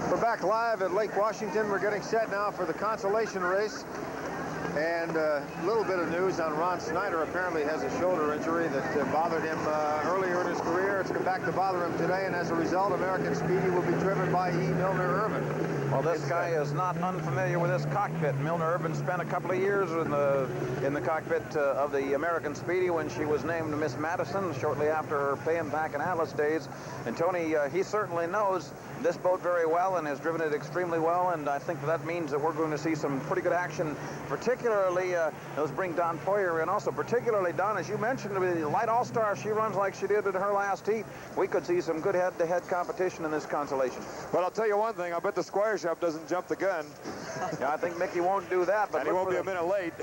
We're back live at Lake Washington. We're getting set now for the Consolation Race. And a little bit of news on Ron Snyder. Apparently has a shoulder injury that bothered him earlier in his career. It's come back to bother him today, and as a result, American Speedy will be driven by E. Milner Irvin. Well, this guy is not unfamiliar with this cockpit. Milner Irvin spent a couple of years in the cockpit of the American Speedy when she was named Miss Madison shortly after her Paying Back in Atlas days. And Tony, he certainly knows this boat very well and has driven it extremely well, and I think that means that we're going to see some pretty good action, particularly, let's bring Don Poyer in also, particularly, Don, as you mentioned, the Light All-Star, she runs like she did in her last heat. We could see some good head-to-head competition in this Consolation. Well, I'll tell you one thing, I bet the Squire Shop doesn't jump the gun. Yeah, I think Mickey won't do that, but and he won't be a minute late.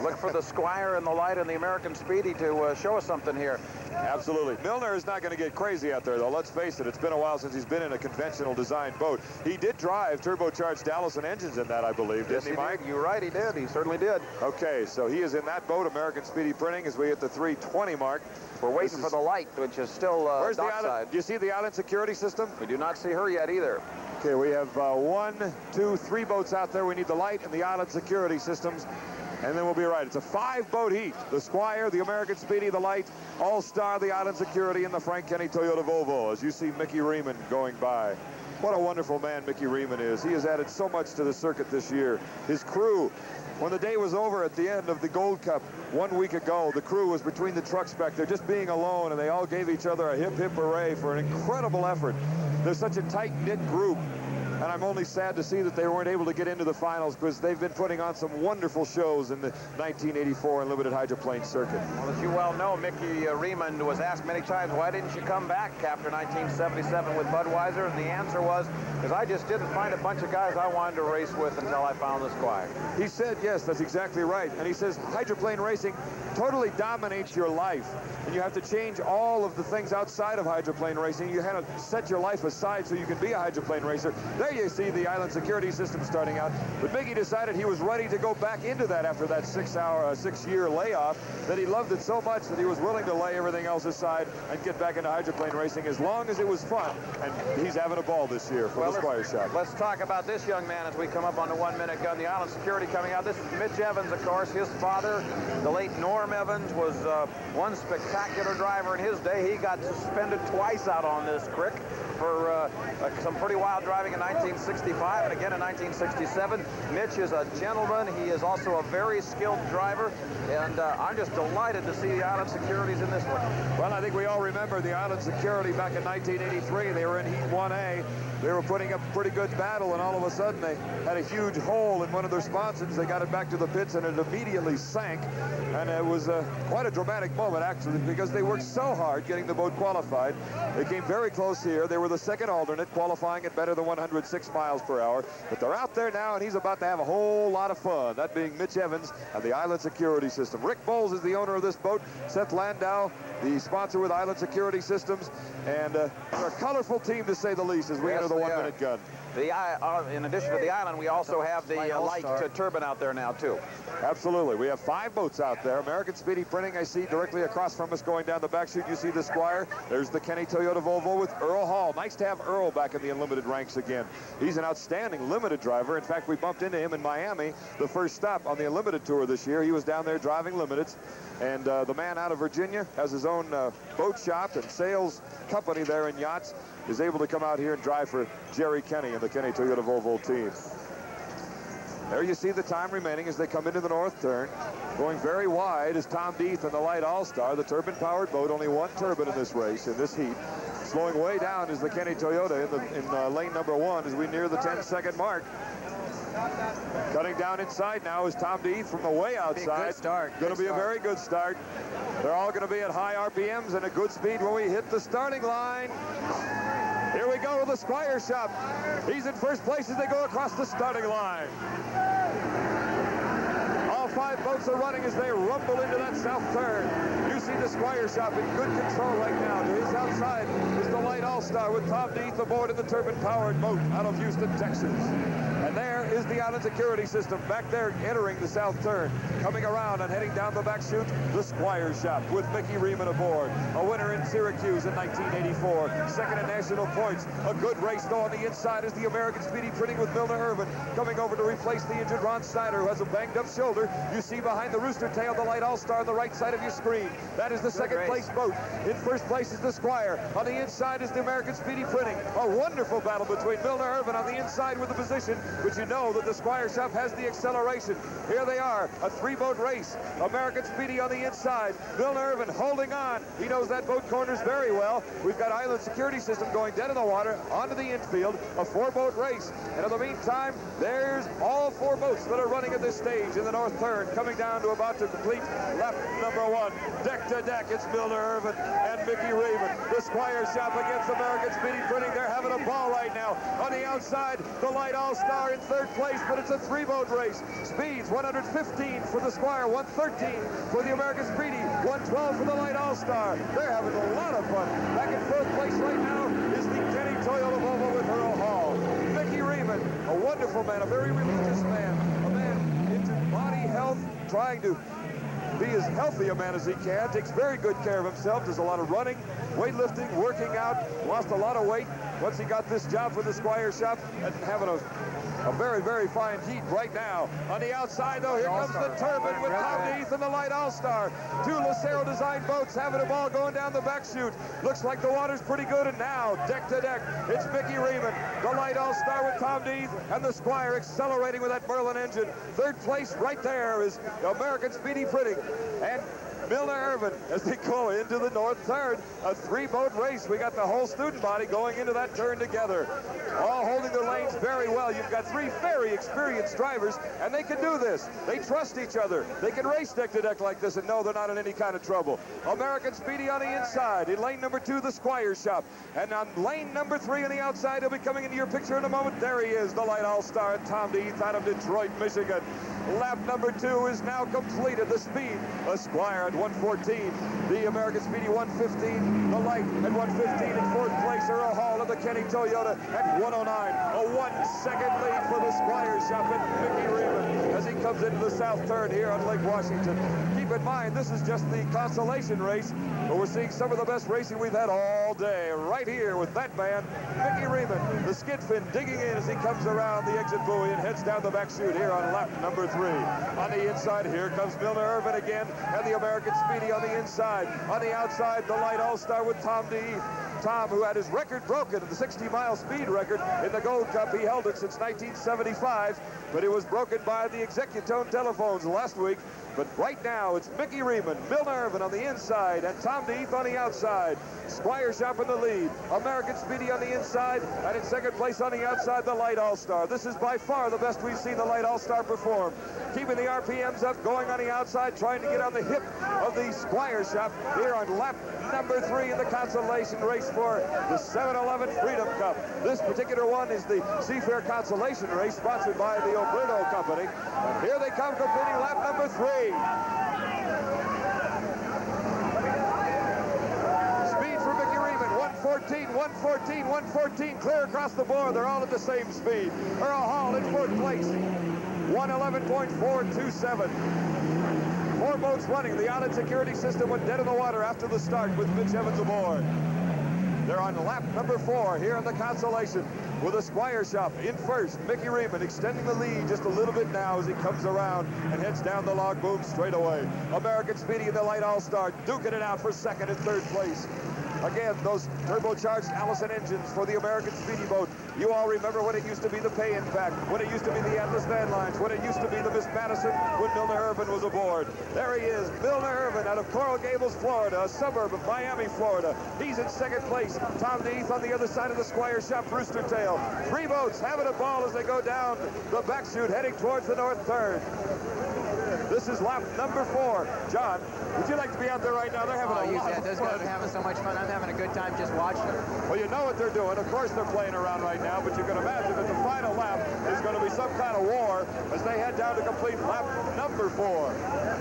Look for the Squire and the Light and the American Speedy to show us something here. Absolutely. Milner is not going to get crazy out there, though. Let's face it, it's been a while since he's been in a conventional design boat. He did drive turbocharged Allison engines in that, I believe, didn't he, Mike? You're right, he did. He certainly did. Okay, so he is in that boat, American Speedy Printing, as we hit the 320 mark. We're waiting for the Light, which is still where's the dockside. island? Do you see the island security system? We do not see her yet either. Okay, we have 1, 2, 3 boats out there. We need the Light and the island security systems, and then we'll be right. It's a 5-boat heat. The Squire, the American Speedy, the Light, All-Star, the Island Security, and the Frank Kenny Toyota Volvo, as you see Mickey Reman going by. What a wonderful man Mickey Reman is. He has added so much to the circuit this year. His crew, when the day was over at the end of the Gold Cup 1 week ago, the crew was between the trucks back there just being alone, and they all gave each other a hip, hip hooray for an incredible effort. They're such a tight-knit group. And I'm only sad to see that they weren't able to get into the finals, because they've been putting on some wonderful shows in the 1984 Unlimited Hydroplane circuit. Well, as you well know, Mickey Reman was asked many times, why didn't you come back after 1977 with Budweiser? And the answer was, because I just didn't find a bunch of guys I wanted to race with until I found the Squire. He said, yes, that's exactly right. And he says, hydroplane racing totally dominates your life. And you have to change all of the things outside of hydroplane racing. You have to set your life aside so you can be a hydroplane racer. There you see the island security system starting out. But Mickey decided he was ready to go back into that after that 6-year layoff, that he loved it so much that he was willing to lay everything else aside and get back into hydroplane racing as long as it was fun. And he's having a ball this year for the Squire Shop. Let's talk about this young man as we come up on the 1-minute gun. The island security coming out. This is Mitch Evans, of course. His father, the late Norm Evans, was one spectacular driver in his day. He got suspended twice out on this creek for some pretty wild driving in 1965 and again in 1967. Mitch is a gentleman. He is also a very skilled driver, and I'm just delighted to see the Island Securities in this one. Well, I think we all remember the Island Security back in 1983. They were in Heat 1A. They were putting up a pretty good battle, and all of a sudden they had a huge hole in one of their sponsons. They got it back to the pits, and it immediately sank. And it was quite a dramatic moment, actually, because they worked so hard getting the boat qualified. They came very close here. They were the second alternate, qualifying at better than 106 miles per hour. But they're out there now, and he's about to have a whole lot of fun, that being Mitch Evans and the Island Security System. Rick Bowles is the owner of this boat. Seth Landau, the sponsor with Island Security Systems. And they're a colorful team, to say the least, as we enter the 1-minute gun. In addition to the Island, we also have the Light turbine out there now, too. Absolutely. We have 5 boats out there. American Speedy Printing, I see directly across from us going down the back chute. You see the Squire. There's the Kenny Toyota Volvo with Earl Hall. Nice to have Earl back in the Unlimited ranks again. He's an outstanding limited driver. In fact, we bumped into him in Miami, the first stop on the Unlimited Tour this year. He was down there driving limiteds. And the man out of Virginia has his own boat shop and sales company there in yachts, is able to come out here and drive for Jerry Kenny and the Kenny Toyota Volvo team. There you see the time remaining as they come into the north turn. Going very wide is Tom Deeth and the Light All-Star, the turbine-powered boat. Only one turbine in this race, in this heat. Slowing way down is the Kenny Toyota in lane number 1 as we near the 10-second mark. Cutting down inside now is Tom Deeth from the way outside. Going to be a very good start. They're all going to be at high RPMs and at good speed when we hit the starting line. Here we go with the Squire Shop. He's in first place as they go across the starting line. All 5 boats are running as they rumble into that south turn. You see the Squire Shop in good control right now. To his outside is the Light All-Star with Tom Deeth aboard in the turbine-powered boat out of Houston, Texas. And there is the Island Security System back there entering the south turn. Coming around and heading down the back chute, the Squire Shop with Mickey Reman aboard. A winner in Syracuse in 1984. Second in national points. A good race though on the inside is the American Speedy Printing with Milner Irvin. Coming over to replace the injured Ron Snyder, who has a banged up shoulder. You see behind the Rooster Tail the Light All-Star on the right side of your screen. That is the second place boat. In first place is the Squire. On the inside is the American Speedy Printing. A wonderful battle between Milner Irvin on the inside with the position, but you know that the Squire Shop has the acceleration. Here they are, a three-boat race. American Speedy on the inside. Milner Irvin holding on. He knows that boat corners very well. We've got Island Security System going dead in the water onto the infield. A four-boat race. And in the meantime, there's all four boats that are running at this stage in the north turn, coming down to about to complete lap number one. Deck to deck, it's Milner Irvin and Mickey Raven. The Squire Shop against American Speedy Printing. They're having a ball right now. On the outside, the Light All-Star in third place, but it's a three-boat race. Speeds 115 for the Squire, 113 for the American Speedy, 112 for the Light All-Star. They're having a lot of fun. Back in fourth place right now is the Kenny Toyota Volvo with Earl Hall. Mickey Reman, a wonderful man, a very religious man, a man into body health, trying to be as healthy a man as he can, takes very good care of himself, does a lot of running, weightlifting, working out, lost a lot of weight once he got this job for the Squire Shop, and having a very, very fine heat right now. On the outside, though, here comes the turbine with Tom Deeth and the Light All-Star. Two Lucero designed boats having a ball going down the back chute. Looks like the water's pretty good, and now, deck to deck, it's Mickey Reman, the Light All-Star with Tom Deeth, and the Squire accelerating with that Merlin engine. Third place right there is the American Speedy Printing. And Milner Irvin as they go into the north turn. A three-boat race. We got the whole student body going into that turn together. All holding their lanes very well. You've got three very experienced drivers, and they can do this. They trust each other. They can race deck to deck like this and know they're not in any kind of trouble. American Speedy on the inside. In lane number 2, the Squire Shop. And on lane number 3 on the outside, he'll be coming into your picture in a moment. There he is, the Light All-Star, Tom Deeth out of Detroit, Michigan. Lap number 2 is now completed. The speed, a Squire at 114. The American Speedy 115. The Light at 115 in fourth place. Earl Hall of the Kenny Toyota at 109. A 1-second lead for the Squire Shop and Mickey Reman as he comes into the south turn here on Lake Washington. Keep in mind, this is just the Consolation Race, but we're seeing some of the best racing we've had all day right here with that man, Mickey Reman. The skid fin digging in as he comes around the exit buoy and heads down the back chute here on lap number 3. On the inside, here comes Milner Irvin again, and the American Speedy on the inside. On the outside, the Light All-Star with Tom Deeth. Tom, who had his record broken, the 60-mile speed record in the Gold Cup. He held it since 1975, but it was broken by the Executone telephones last week. But right now, it's Mickey Reman, Milner Irvin on the inside, and Tom Deeth on the outside. Squire Shop in the lead. American Speedy on the inside, and in second place on the outside, the Light All-Star. This is by far the best we've seen the Light All-Star perform. Keeping the RPMs up, going on the outside, trying to get on the hip of the Squire Shop here on lap number 3 in the Consolation Race for the 7-Eleven Freedom Cup. This particular one is the Seafair Consolation Race, sponsored by the Oberto Company. And here they come, completing lap number 3. Speed for Mickey Reman, 114, 114, 114, clear across the board. They're all at the same speed. Earl Hall in fourth place, 111.427. Four boats running. The Island Security System went dead in the water after the start with Mitch Evans aboard. They're on lap number 4 here in the Consolation with the Squire Shop in first. Mickey Reman extending the lead just a little bit now as he comes around and heads down the log boom straight away. American Speedy and the Light All-Star duking it out for second and third place. Again, those turbocharged Allison engines for the American Speedy boat. You all remember when it used to be the Pay Impact, when it used to be the Atlas Van Lines, when it used to be the Miss Madison, when Milner Irvin was aboard. There he is, Milner Irvin out of Coral Gables, Florida, a suburb of Miami, Florida. He's in second place. Tom Deeth on the other side of the Squire Shop, Rooster Tail. Three boats having a ball as they go down the back chute, heading towards the north turn. This is lap number 4. John, would you like to be out there right now? They're having a lot of fun. Those guys are having so much fun. I'm having a good time just watching them. Well, you know what they're doing. Of course, they're playing around right now, but you can imagine that the final lap is going to be some kind of war as they head down to complete lap number 4.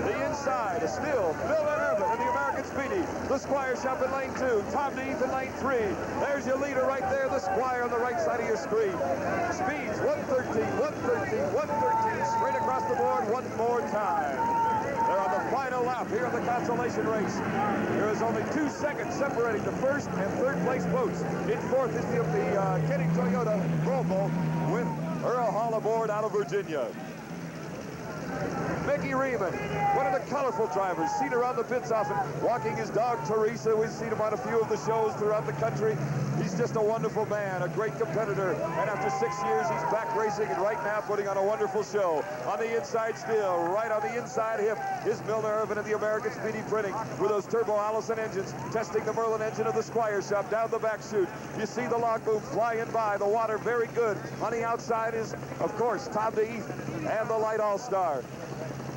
The inside is still Milner Irvin and the American Speedy. The Squire Shop in lane 2. Tom DeEath in lane 3. There's your leader right there, the Squire on the right side of your screen. Speeds 113, 113, 113. Straight across the board one more time. They're on the final lap here in the Consolation Race. There is only 2 seconds separating the first and third place boats. In fourth is the Kenny Toyota Volvo with Earl Hall aboard out of Virginia. Mickey Reman, one of the colorful drivers, seen around the pits often, walking his dog Teresa. We've seen him on a few of the shows throughout the country. He's just a wonderful man, a great competitor, and after 6 years, he's back racing and right now putting on a wonderful show. On the inside still, right on the inside hip, is Milner Irvin and the American Speedy Printing with those Turbo Allison engines, testing the Merlin engine of the Squire Shop down the back chute. You see the logboom flying by, the water very good. On the outside is, of course, Tom DeEath and the Light All-Star.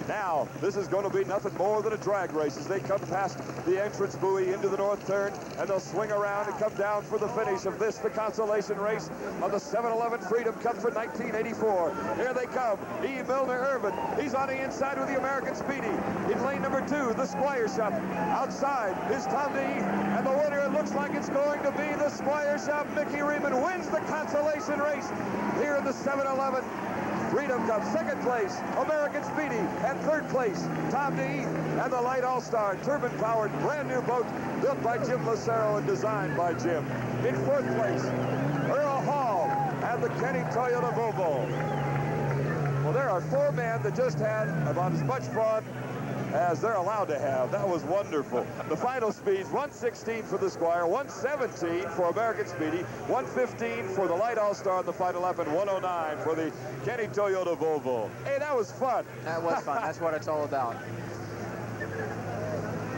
Now, this is going to be nothing more than a drag race as they come past the entrance buoy into the north turn, and they'll swing around and come down for the finish of this, the Consolation Race on the 7-Eleven Freedom Cup for 1984. Here they come. E. Milner Irvin. He's on the inside with the American Speedy. In lane number 2, the Squire Shop. Outside is Tom DeEath, and the winner, it looks like it's going to be the Squire Shop. Mickey Reman wins the Consolation Race here in the 7-Eleven Freedom Cup. Second place, American Speedy. And third place, Tom DeEath and the Light All-Star, turbine-powered, brand-new boat built by Jim Lucero and designed by Jim. In fourth place, Earl Hall and the Kenny Toyota Volvo. Well, there are 4 men that just had about as much fun as they're allowed to have. That was wonderful. The final speeds, 116 for the Squire, 117 for American Speedy, 115 for the Light All-Star on the final lap, and 109 for the Kenny Toyota Volvo. Hey, that was fun. That was fun. That's what it's all about.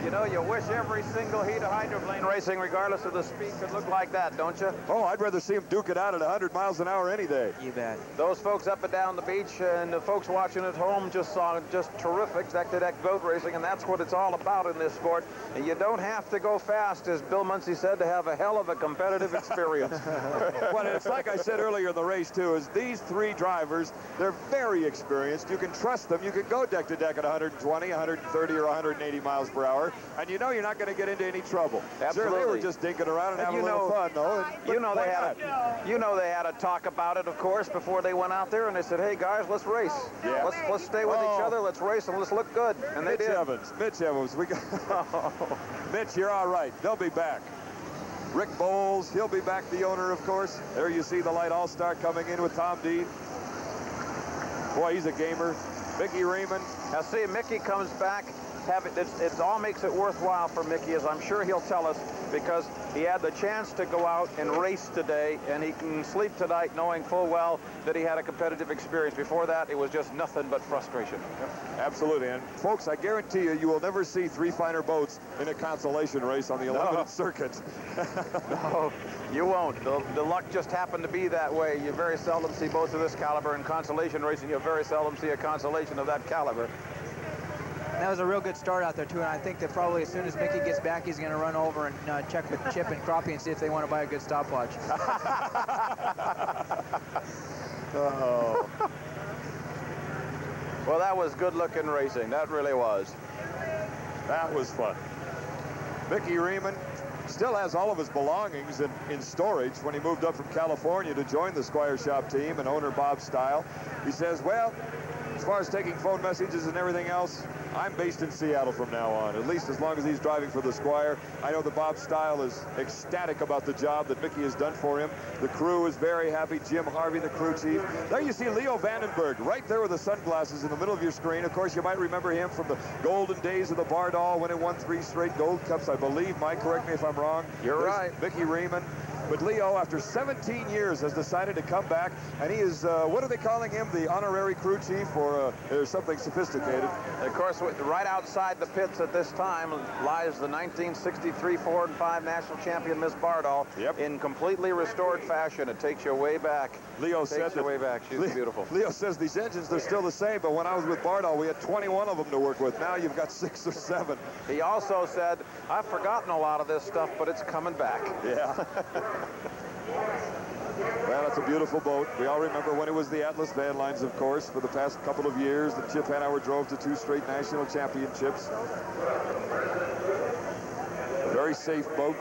You know, you wish every single heat of hydroplane racing, regardless of the speed, could look like that, don't you? Oh, I'd rather see him duke it out at 100 miles an hour any day. You bet. Those folks up and down the beach and the folks watching at home just saw just terrific deck-to-deck boat racing, and that's what it's all about in this sport. And you don't have to go fast, as Bill Muncie said, to have a hell of a competitive experience. Well, it's like I said earlier in the race, too, is these 3 drivers, they're very experienced. You can trust them. You can go deck-to-deck at 120, 130, or 180 miles per hour, and you know you're not going to get into any trouble. Absolutely. Sure, they were just dinking around and having a little fun, though. You know they had a talk about it, of course, before they went out there, and they said, "Hey guys, let's race. Yeah. Let's stay with each other. Let's race and let's look good." And they did. Mitch Evans, we got. Mitch, you're all right. They'll be back. Rick Bowles, he'll be back. The owner, of course. There you see the Light All-Star coming in with Tom DeEath. Boy, he's a gamer. Mickey Reman. Now see, Mickey comes back. It all makes it worthwhile for Mickey, as I'm sure he'll tell us, because he had the chance to go out and race today, and he can sleep tonight knowing full well that he had a competitive experience. Before that, it was just nothing but frustration. Yep, absolutely. And folks, I guarantee you will never see 3 finer boats in a consolation race on the Unlimited circuit. No, you won't. The luck just happened to be that way. You very seldom see boats of this caliber in consolation racing. You very seldom see a consolation of that caliber. That was a real good start out there, too, and I think that probably as soon as Mickey gets back, he's going to run over and check with Chip and Crappie and see if they want to buy a good stopwatch. Oh. Well, that was good-looking racing. That really was. That was fun. Mickey Reman still has all of his belongings in storage when he moved up from California to join the Squire Shop team, and owner Bob Stile. He says, well, as far as taking phone messages and everything else, I'm based in Seattle from now on, at least as long as he's driving for the Squire. I know that Bob Stile is ecstatic about the job that Mickey has done for him. The crew is very happy. Jim Harvey, the crew chief. There you see Leo Vandenberg right there with the sunglasses in the middle of your screen. Of course, you might remember him from the golden days of the Bardol when it won 3 straight Gold Cups, I believe. Mike, correct me if I'm wrong. You're right. Mickey Reman. But Leo, after 17 years, has decided to come back, and he is, what are they calling him, the honorary crew chief, or there's something sophisticated? Of course, right outside the pits at this time lies the 1963 4 and 5 national champion, Miss Bardol, in completely restored fashion. It takes you way back. Leo said that, way back. She's beautiful. Leo says these engines, they're still the same, but when I was with Bardol, we had 21 of them to work with. Now you've got 6 or 7. He also said, I've forgotten a lot of this stuff, but it's coming back. Yeah. Well, it's a beautiful boat. We all remember when it was the Atlas Van Lines, of course, for the past couple of years that Chip Hanauer drove to 2 straight national championships. A very safe boat.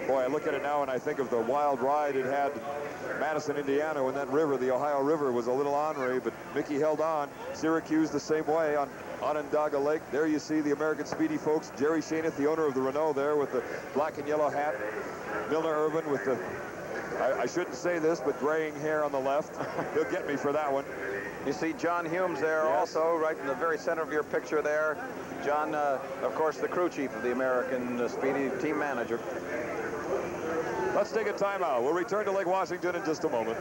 Boy, I look at it now and I think of the wild ride it had Madison, Indiana, when that river, the Ohio River, was a little ornery, but Mickey held on. Syracuse the same way on Onondaga Lake. There you see the American Speedy folks. Jerry Shaneth, the owner of the Renault there with the black and yellow hat. Milner Irvin with the, I shouldn't say this, but graying hair on the left. He'll get me for that one. You see John Humes there also, right in the very center of your picture there. John, of course, the crew chief of the American Speedy, team manager. Let's take a timeout. We'll return to Lake Washington in just a moment.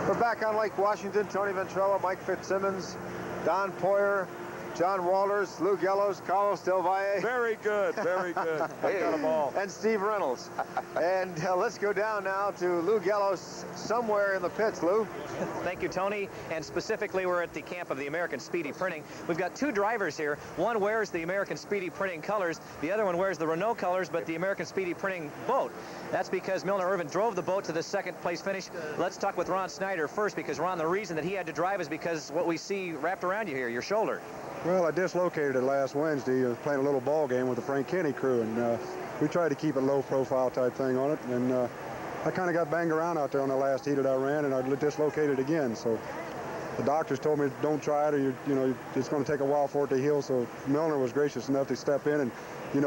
We're back on Lake Washington. Tony Ventrella, Mike Fitzsimmons, Don Poyer, John Walters, Lou Gellos, Carlos Del Valle. Very good, very good. Got them all. And Steve Reynolds. And let's go down now to Lou Gellos somewhere in the pits. Lou? Thank you, Tony. And specifically, we're at the camp of the American Speedy Printing. We've got 2 drivers here. One wears the American Speedy Printing colors. The other one wears the Renault colors, but the American Speedy Printing boat. That's because Milner Irvin drove the boat to the 2nd place finish. Let's talk with Ron Snyder first, because Ron, the reason that he had to drive is because what we see wrapped around you here, your shoulder. Well, I dislocated it last Wednesday. I was playing a little ball game with the Frank Kenny crew, and we tried to keep a low-profile type thing on it. And I kind of got banged around out there on the last heat that I ran, and I dislocated again. So the doctors told me don't try it, or you know it's going to take a while for it to heal. So Milner was gracious enough to step in, and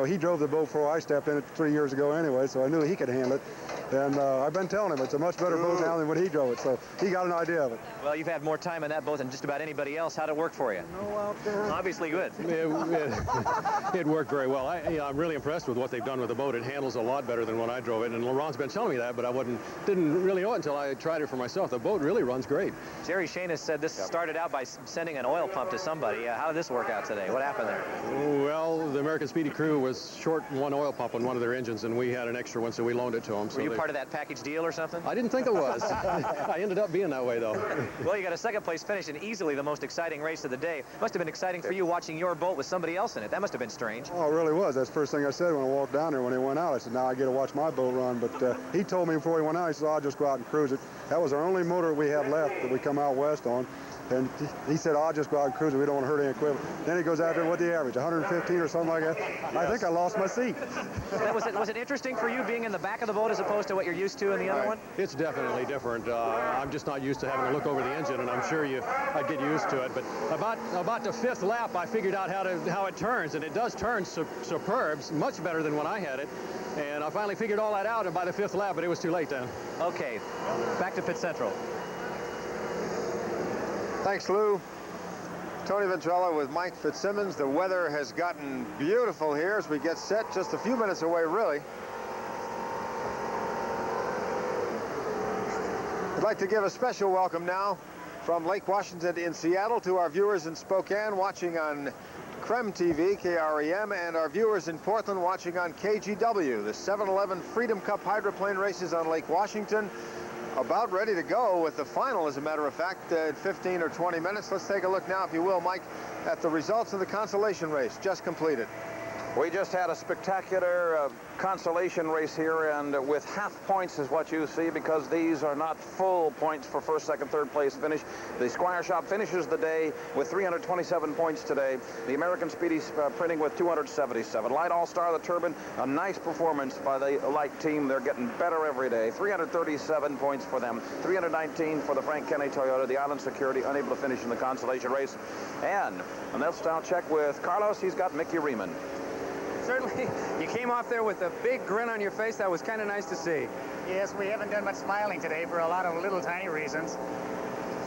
he drove the boat before I stepped in it 3 years ago anyway, so I knew he could handle it. And I've been telling him it's a much better boat now than when he drove it, so he got an idea of it. Well, you've had more time in that boat than just about anybody else. How'd it work for you? Obviously good. It worked very well. I'm really impressed with what they've done with the boat. It handles a lot better than when I drove it, and Laurent's been telling me that, but I didn't really know it until I tried it for myself. The boat really runs great. Jerry Shaneth said this started out by sending an oil pump to somebody. How did this work out today? What happened there? Well, the American Speedy crew was short 1 oil pump on one of their engines, and we had an extra one, so we loaned it to them. Were you part of that package deal or something? I didn't think it was. I ended up being that way, though. Well, you got a 2nd place finish and easily the most exciting race of the day. Must have been exciting for you watching your boat with somebody else in it. That must have been strange. Oh, it really was. That's the first thing I said when I walked down there when he went out. I said, now I get to watch my boat run. But he told me before he went out, he said, I'll just go out and cruise it. That was our only motor we had left that we come out west on. And he said, I'll just go out and cruise it. We don't want to hurt any equipment. Then he goes out there, what the average, 115 or something like that? Yes. I think I lost my seat. Was it interesting for you being in the back of the boat as opposed to what you're used to in the other one? It's definitely different. I'm just not used to having to look over the engine, and I'm sure I'd get used to it. But about the 5th lap, I figured out how it turns, and it does turn superb, much better than when I had it. And I finally figured all that out by the 5th lap, but it was too late then. Okay, back to Pit Central. Thanks, Lou. Tony Ventrella with Mike Fitzsimmons. The weather has gotten beautiful here as we get set, just a few minutes away, really. I'd like to give a special welcome now from Lake Washington in Seattle to our viewers in Spokane watching on KREM TV, KREM, and our viewers in Portland watching on KGW. The 7-Eleven Freedom Cup hydroplane races on Lake Washington. About ready to go with the final, as a matter of fact, in 15 or 20 minutes. Let's take a look now, if you will, Mike, at the results of the Consolation Race just completed. We just had a spectacular consolation race here, and with half points is what you see, because these are not full points for 1st, 2nd, 3rd place finish. The Squire Shop finishes the day with 327 points today. The American Speedy Printing with 277. Light All-Star, the Turbine, a nice performance by the Light team. They're getting better every day. 337 points for them. 319 for the Frank Kenny Toyota. The Island Security unable to finish in the consolation race. And let's now check with Carlos. He's got Mickey Reman. Certainly, you came off there with a big grin on your face. That was kind of nice to see. Yes, we haven't done much smiling today for a lot of little tiny reasons.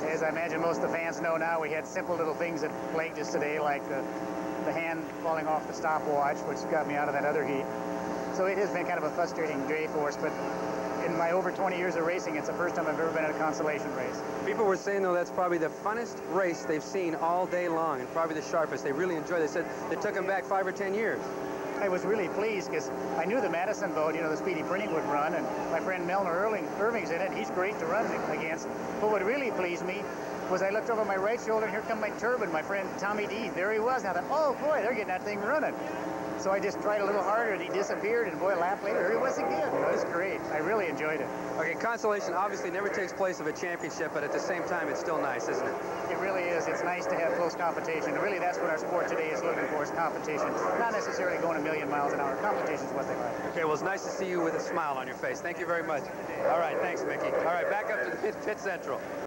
As I imagine most of the fans know now, we had simple little things that plagued us today, like the hand falling off the stopwatch, which got me out of that other heat. So it has been kind of a frustrating day for us, but in my over 20 years of racing, it's the first time I've ever been at a consolation race. People were saying, though, that's probably the funnest race they've seen all day long, and probably the sharpest. They really enjoyed it. They said they took them back 5 or 10 years. I was really pleased because I knew the Madison boat, the Speedy Printing would run, and my friend Milner Irving's in it. He's great to run against. But what really pleased me was I looked over my right shoulder, and here come my turbine, my friend Tommy D. There he was. And I thought, oh, boy, they're getting that thing running. So I just tried a little harder, and he disappeared, and boy, a lap later, here he was again. It was great. I really enjoyed it. Okay, Consolation obviously never takes place of a championship, but at the same time, it's still nice, isn't it? It really is. It's nice to have close competition. Really, that's what our sport today is looking for, is competition. Not necessarily going a million miles an hour. Competition is what they like. Okay, well, it's nice to see you with a smile on your face. Thank you very much. All right, thanks, Mickey. All right, back up to the pit central.